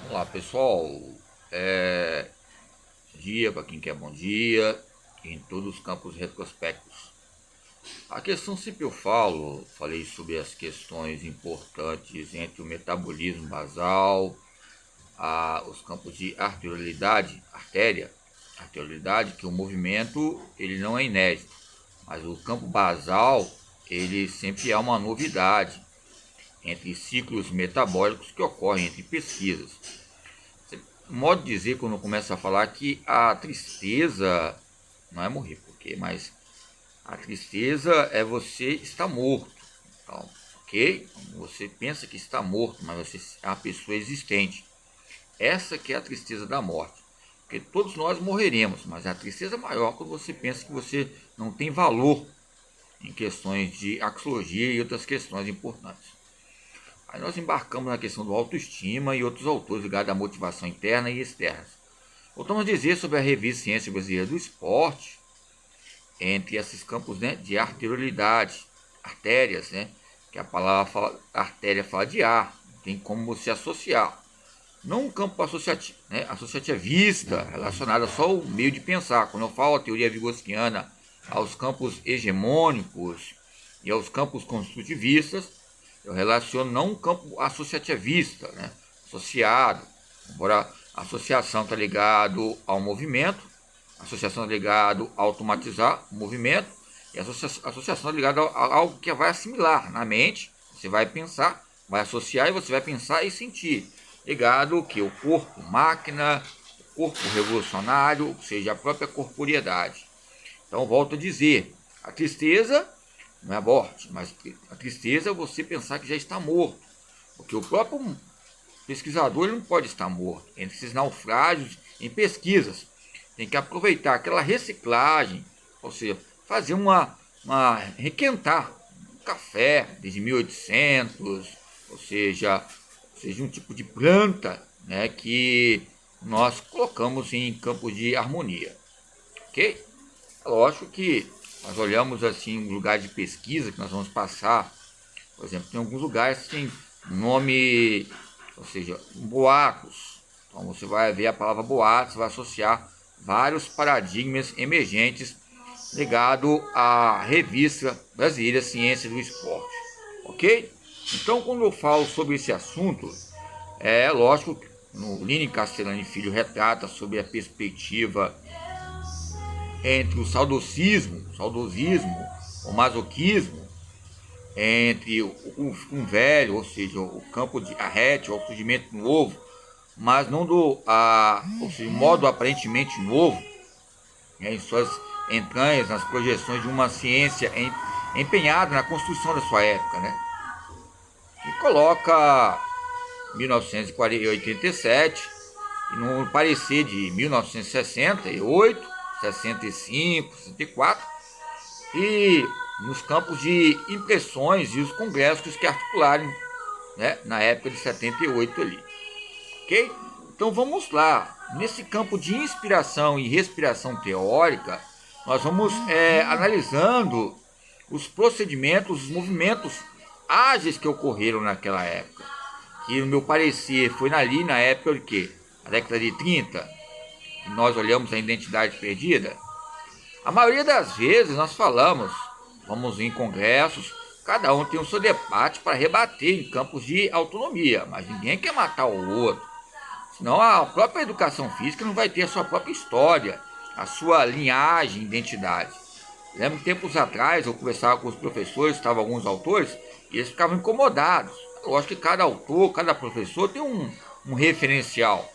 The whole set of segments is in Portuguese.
Olá pessoal, é dia para quem quer bom dia em todos os campos retrospectos. A questão sempre eu falei sobre as questões importantes entre o metabolismo basal, os campos de arterialidade, que o movimento ele não é inédito, mas o campo basal ele sempre é uma novidade entre ciclos metabólicos que ocorrem entre pesquisas. Modo de dizer, quando começa a falar que a tristeza não é morrer, mas a tristeza é você estar morto. Então, ok? Você pensa que está morto, mas você é uma pessoa existente. Essa que é a tristeza da morte. Porque todos nós morreremos, mas a tristeza é maior quando você pensa que você não tem valor em questões de axiologia e outras questões importantes. Aí nós embarcamos na questão do autoestima e outros autores ligados à motivação interna e externa. Voltamos a dizer sobre a revista Ciência Brasileira do Esporte, entre esses campos, né, de arterialidade, artérias, né, que a palavra artéria fala de ar, tem como você associar. Não um campo associativo, né, associativista, relacionado só ao meio de pensar. Quando eu falo a teoria vygotsiana aos campos hegemônicos e aos campos construtivistas, eu relaciono não um campo associativista, né, associado, embora a associação está ligado ao movimento, a associação está ligado a automatizar o movimento, e a associação está ligada a algo que vai assimilar na mente. Você vai pensar, vai associar e você vai pensar e sentir. Ligado que o corpo máquina, o corpo revolucionário, ou seja, a própria corporeidade. Então, volto a dizer, a tristeza não é a morte, mas a tristeza é você pensar que já está morto. Porque o próprio pesquisador ele não pode estar morto. Entre esses naufrágios em pesquisas, tem que aproveitar aquela reciclagem, ou seja, fazer requentar um café desde 1800, ou seja um tipo de planta, né, que nós colocamos em campos de harmonia, ok? É lógico que nós olhamos assim um lugar de pesquisa que nós vamos passar, por exemplo, tem alguns lugares que tem nome, ou seja, boatos. Então você vai ver a palavra boatos, vai associar vários paradigmas emergentes ligado à revista brasileira Ciência do Esporte, ok? Então, quando eu falo sobre esse assunto, é lógico que no Lini Castellani Filho retrata sobre a perspectiva entre o saudosismo, o masoquismo, entre um velho, ou seja, o campo de arrete, o surgimento novo, mas não ou seja, modo aparentemente novo, né, em suas entranhas, nas projeções de uma ciência empenhada na construção da sua época, né? Que coloca 1987 e no parecer de 1968, 65, 64 e nos campos de impressões e os congressos que articularam, né, na época de 78 ali, ok? Então vamos lá, nesse campo de inspiração e respiração teórica, nós vamos analisando os procedimentos, os movimentos ágeis que ocorreram naquela época, que no meu parecer foi ali na época de quê? A década de 30, e nós olhamos a identidade perdida. A maioria das vezes nós vamos em congressos, cada um tem o seu debate para rebater em campos de autonomia, mas ninguém quer matar o outro. Senão a própria educação física não vai ter a sua própria história, a sua linhagem, identidade. Lembro que tempos atrás eu conversava com os professores, estavam alguns autores, e eles ficavam incomodados. Eu acho que cada autor, cada professor tem um referencial.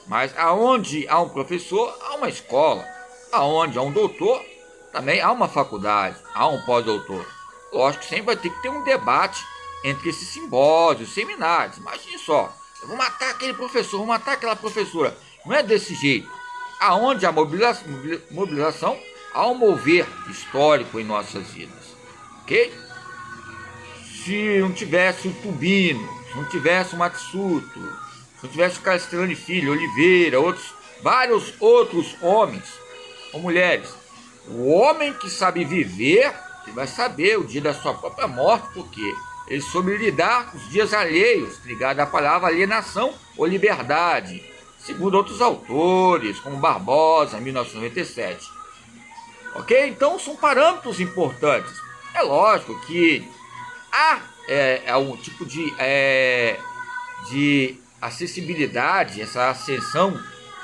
Mas aonde há um professor, há uma escola. Aonde há um doutor, também há uma faculdade, há um pós-doutor. Lógico que sempre vai ter que ter um debate entre esses simpósios, seminários. Imagine só, eu vou matar aquele professor, vou matar aquela professora. Não é desse jeito. Aonde há mobilização, há um mover histórico em nossas vidas. Ok? Se não tivesse o Tubino, se não tivesse o Matsuto, se não tivesse o Castellani Filho, Oliveira, vários outros homens ou mulheres, o homem que sabe viver, ele vai saber o dia da sua própria morte, por quê? ele soube lidar com os dias alheios, ligado à palavra alienação ou liberdade, segundo outros autores, como Barbosa, 1997. Ok? Então são parâmetros importantes. É lógico que há um tipo de acessibilidade, essa ascensão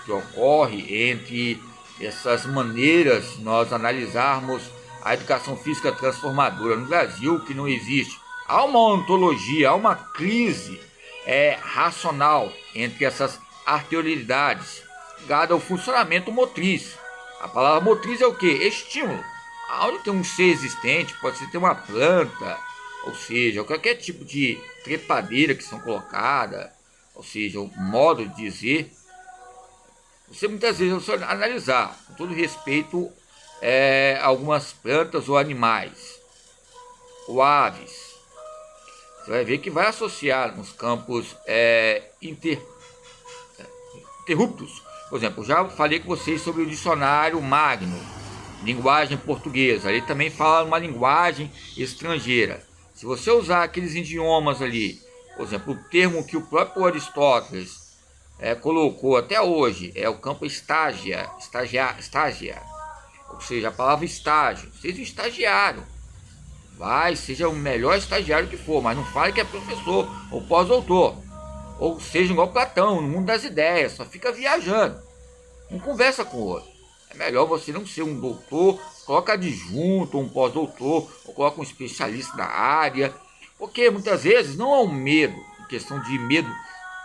que ocorre entre essas maneiras de nós analisarmos a educação física transformadora no Brasil, que não existe. Há uma ontologia, há uma crise racional entre essas arterioridades, ligada ao funcionamento motriz. A palavra motriz é o quê? Estímulo. Onde tem um ser existente, pode ser ter uma planta, ou seja, qualquer tipo de trepadeira que são colocadas, ou seja, o modo de dizer, você muitas vezes você analisar, com todo respeito, algumas plantas ou animais, ou aves, você vai ver que vai associar nos campos interruptos. Por exemplo, já falei com vocês sobre o dicionário Magno, linguagem portuguesa. Ele também fala uma linguagem estrangeira. Se você usar aqueles idiomas ali, por exemplo, o termo que o próprio Aristóteles colocou até hoje, é o campo estágia, ou seja, a palavra estágio. Seja um estagiário, seja o melhor estagiário que for, mas não fale que é professor ou pós-doutor. Ou seja, igual Platão, no mundo das ideias, só fica viajando, não conversa com o outro. É melhor você não ser um doutor, coloca adjunto, ou um pós-doutor, ou coloca um especialista da área, porque muitas vezes não é um medo, em questão de medo,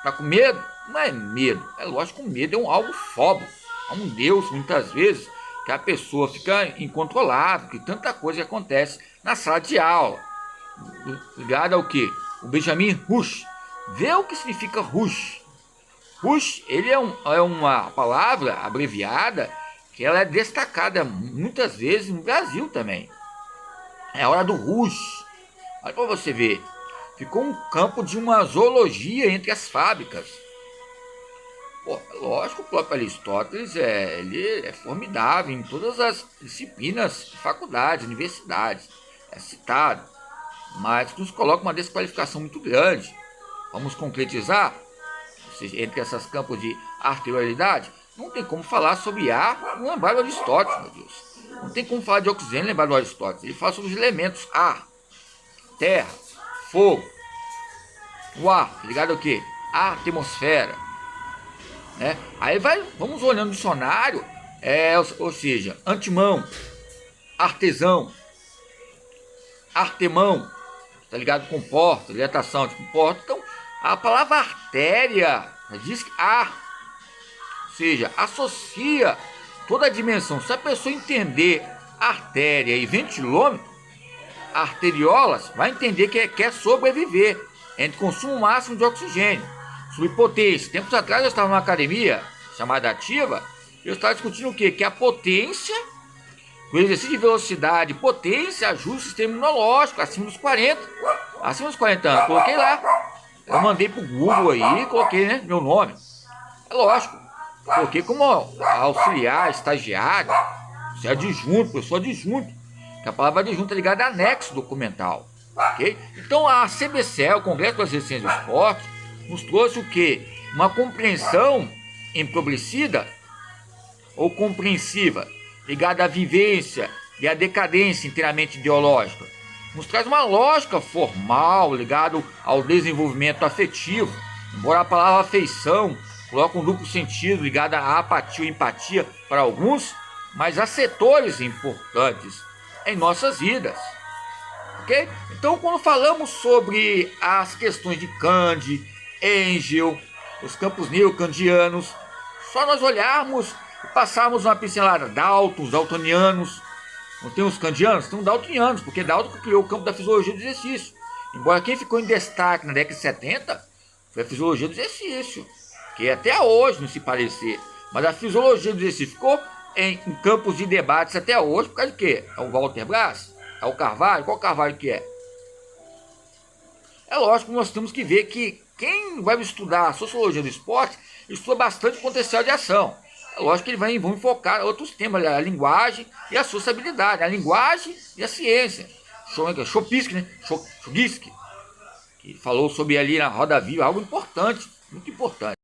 tá com medo? Não é medo, é lógico que o medo é algo fobo, é um Deus, muitas vezes, que a pessoa fica incontrolável, que tanta coisa acontece na sala de aula, ligado ao que? O Benjamin Rush, vê o que significa Rush. Rush, ele é uma palavra abreviada, que ela é destacada muitas vezes no Brasil também. É a hora do rush. Olha para você ver. Ficou um campo de uma zoologia entre as fábricas. Pô, lógico, o próprio Aristóteles ele é formidável em todas as disciplinas, faculdades, universidades. É citado. Mas nos coloca uma desqualificação muito grande. Vamos concretizar? Ou seja, entre esses campos de arterialidade, não tem como falar sobre ar não lembrar do Aristóteles, meu Deus. Não tem como falar de oxigênio lembrar do Aristóteles. Ele fala sobre os elementos ar, terra, fogo, o ar, ligado ao quê? A atmosfera. Aí vamos olhando o dicionário, ou seja, antemão, artesão, artemão, tá ligado com porta, dilatação, tipo porta. Então, a palavra artéria diz que ar, ou seja, associa toda a dimensão. Se a pessoa entender artéria e ventilômetro, arteriolas, vai entender que quer sobreviver entre consumo máximo de oxigênio. Sobre potência. Tempos atrás eu estava numa academia chamada Ativa, eu estava discutindo o quê? Que a potência, o exercício de velocidade, potência ajuda o sistema imunológico acima dos 40. Acima dos 40 anos. Coloquei lá. Eu mandei pro Google aí, coloquei, meu nome. É lógico. Coloquei como auxiliar, estagiário, você é adjunto, professor adjunto. Que a palavra adjunto é ligada a anexo documental. Ok? Então a CBCE, o Congresso Brasileiro de Ciência do Esporte, nos trouxe o quê? Uma compreensão empobrecida ou compreensiva, ligada à vivência e à decadência inteiramente ideológica. Nos traz uma lógica formal ligada ao desenvolvimento afetivo, embora a palavra afeição coloque um duplo sentido ligado à apatia ou empatia para alguns, mas há setores importantes em nossas vidas. Ok? Então, quando falamos sobre as questões de Kant, Engel, os campos neocandianos, só nós olharmos e passarmos uma pincelada, Dalton, os daltonianos. Não tem os kantianos? Tem os daltonianos, porque Dalton criou o campo da fisiologia do exercício. Embora quem ficou em destaque na década de 70 foi a fisiologia do exercício, que até hoje não se parecer. Mas a fisiologia do exercício ficou em campos de debates até hoje, por causa de quê? É o Walter Brás? É o Carvalho? Qual Carvalho que é? É lógico que nós temos que ver que quem vai estudar a sociologia do esporte estuda bastante o potencial de ação. É lógico que vão enfocar outros temas, a linguagem e a sociabilidade, a linguagem e a ciência. Chomsky, né? Chomsky. Ele falou sobre ali na Roda Viva algo importante, muito importante.